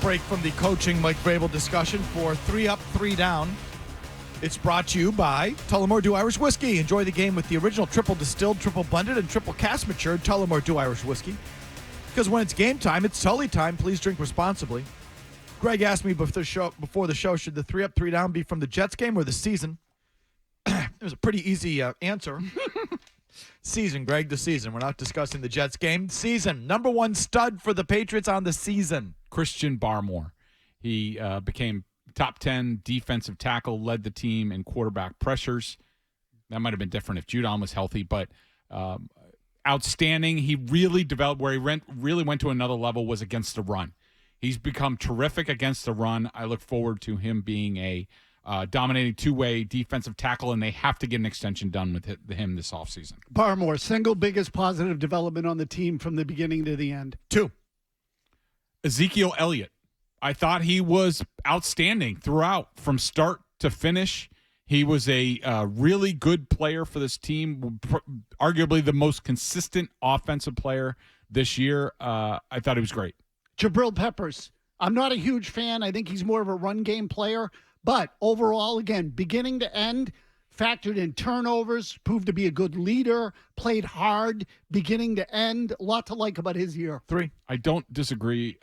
break from the coaching Mike Vrabel discussion for 3 Up, 3 Down. It's brought to you by Tullamore Dew Irish Whiskey. Enjoy the game with the original triple distilled, triple blended, and triple cask matured Tullamore Dew Irish Whiskey. Because when it's game time, it's Tully time. Please drink responsibly. Greg asked me before the show, should the 3 Up, 3 Down be from the Jets game or the season? It was a pretty easy answer. Season, Greg, the season. We're not discussing the Jets game. Season. Number one stud for the Patriots on the season. Christian Barmore. He became top 10 defensive tackle, led the team in quarterback pressures. That might have been different if Judon was healthy, but outstanding. He really developed where he really went to another level was against the run. He's become terrific against the run. I look forward to him being a dominating two-way defensive tackle, and they have to get an extension done with him this offseason. Barmore, single biggest positive development on the team from the beginning to the end. 2. Ezekiel Elliott. I thought he was outstanding throughout from start to finish. He was a really good player for this team, arguably the most consistent offensive player this year. I thought he was great. Jabril Peppers. I'm not a huge fan. I think he's more of a run game player. But overall, again, beginning to end, factored in turnovers, proved to be a good leader, played hard, beginning to end. A lot to like about his year. 3. I don't disagree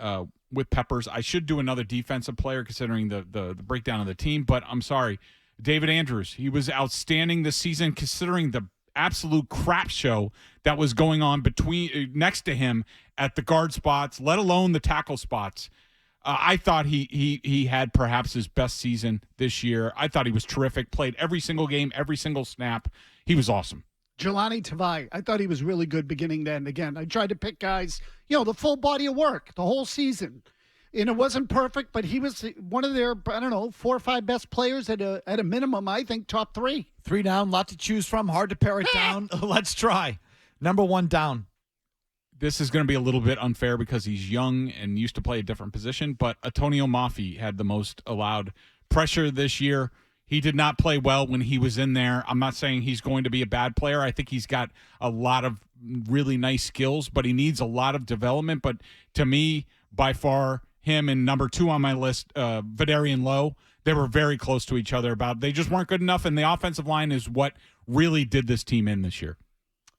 with Peppers. I should do another defensive player considering the breakdown of the team, but I'm sorry. David Andrews, he was outstanding this season considering the absolute crap show that was going on next to him at the guard spots, let alone the tackle spots. I thought he had perhaps his best season this year. I thought he was terrific, played every single game, every single snap. He was awesome. Jelani Tavai, I thought he was really good beginning to end. Again, I tried to pick guys, the full body of work, the whole season. And it wasn't perfect, but he was one of their, 4 or 5 best players at a minimum, I think, top 3. 3 down, lot to choose from, hard to pare it down. Let's try. Number 1 down. This is going to be a little bit unfair because he's young and used to play a different position, but Antonio Mafi had the most allowed pressure this year. He did not play well when he was in there. I'm not saying he's going to be a bad player. I think he's got a lot of really nice skills, but he needs a lot of development. But to me, by far, him and number 2 on my list, Bedard and Lowe, they were very close to each other. They just weren't good enough, and the offensive line is what really did this team in this year.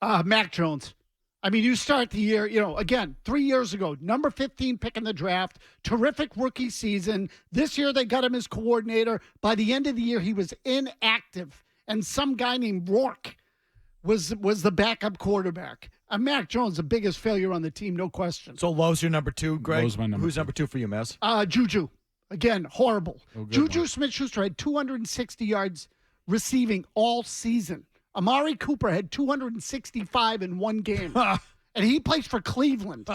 Mac Jones. I mean, you start the year, again, 3 years ago, number 15 pick in the draft, terrific rookie season. This year they got him as coordinator. By the end of the year, he was inactive, and some guy named Rourke was the backup quarterback. Mac Jones, the biggest failure on the team, no question. So Lowe's your number 2, Greg? Lowe's my number Who's 2. number 2 for you, Mazz? Juju. Again, horrible. Juju one. Smith-Schuster had 260 yards receiving all season. Amari Cooper had 265 in one game, and he plays for Cleveland.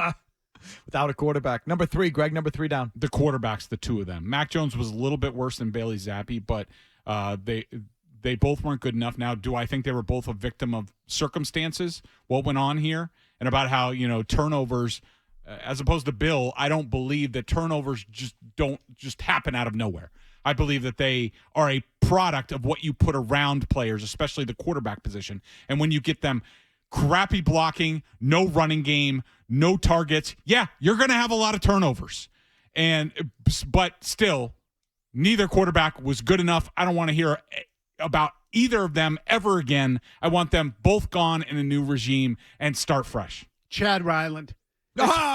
Without a quarterback. Number 3, Greg, number 3 down. The quarterbacks, the 2 of them. Mac Jones was a little bit worse than Bailey Zappi, but they both weren't good enough. Now, do I think they were both a victim of circumstances, what went on here, and about how, turnovers, as opposed to Bill, I don't believe that turnovers don't happen out of nowhere. I believe that they are a product of what you put around players, especially the quarterback position. And when you get them crappy blocking, no running game, no targets, you're going to have a lot of turnovers. But still, neither quarterback was good enough. I don't want to hear about either of them ever again. I want them both gone in a new regime and start fresh. Chad Ryland.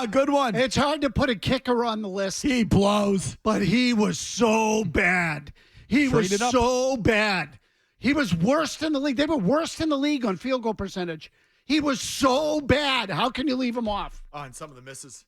Good one. It's hard to put a kicker on the list. He blows. But he was so bad. He was so bad. He was worst in the league. They were worst in the league on field goal percentage. He was so bad. How can you leave him off? And some of the misses.